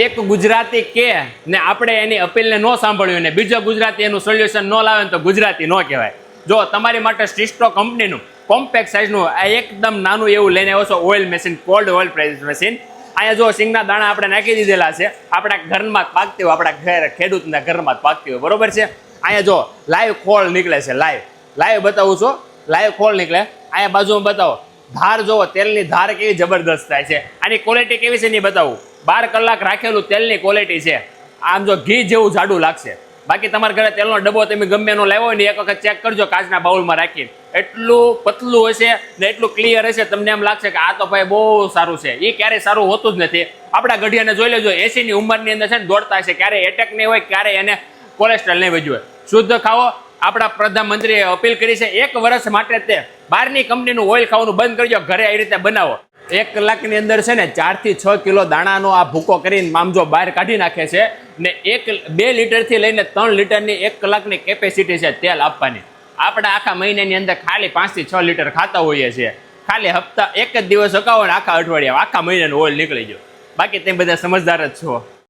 એક ગુજરાતી કે ને આપણે એની અપીલને ન સાંભળ્યું ને બીજો ગુજરાતી એનું સોલ્યુશન ન લાવે ને તો ગુજરાતી ન કહેવાય. જો તમારી માટે સ્ટિસ્ટો કંપનીનું કોમ્પેક્ટ સાઇઝનું આ એકદમ નાનું એવું લઈને આવ્યો છો oil machine, cold oil press machine. અહીંયા જો સિંગના દાણા આપણે નાખી દીધેલા છે, આપણા ઘરમાં જ પાકતી હોય, આપણા ખેડૂતના ઘરમાં જ પાકતી હોય, બરોબર છે. અહીંયા જો લાઈવ ખોળ નીકળે છે, લાઈવ બતાવું છું, લાઈવ ખોળ નીકળે. અહીંયા બાજુમાં બતાવો, ધાર જોવો, તેલની ધાર કેવી જબરદસ્ત થાય છે. આની ક્વોલિટી કેવી છે નહીં બતાવું. 12 કલાક રાખેલું તેલની ક્વોલિટી છે. આમ જો ઘી જેવું જાડું લાગશે. બાકી તમારા ઘરે તેલનો ડબ્બો તમે ગમે એનો લાવ્યો હોય ને એક વખત ચેક કરજો કાચના બાઉલમાં રાખીને, એટલું પતલું હશે ને એટલું ક્લિયર હશે, તમને એમ લાગશે કે આ તો ભાઈ બહુ સારું છે. એ ક્યારેય સારું હોતું જ નથી. આપણા ગઢિયાને જોઈ લેજો, 80 ની ઉંમરની અંદર છે ને દોડતા હશે, ક્યારેય એટેક નહીં હોય, ક્યારેય એને કોલેસ્ટ્રોલ નહીં વધ્યું હોય. શુદ્ધ ખાવો. આપણા પ્રધાનમંત્રીએ અપીલ કરી છે 1 વર્ષ માટે તે બહારની કંપનીનું ઓઇલ ખાવાનું બંધ કરજો, ઘરે આવી રીતે બનાવો. 1 કલાકની અંદર છે ને 4 થી 6 કિલો દાણાનો આ ભૂકો કરીને મામજો બહાર કાઢી નાખે છે ને 2 લીટરથી લઈને 3 લીટરની 1 કલાકની કેપેસિટી છે તેલ આપવાની. આપણે આખા મહિનાની અંદર ખાલી 5 થી 6 લીટર ખાતા હોઈએ છીએ. ખાલી હપ્તા એક જ દિવસ હકાવો ને આખા અઠવાડિયા આખા મહિનાનું ઓઇલ નીકળી ગયો. બાકી તમે બધા સમજદાર જ છો.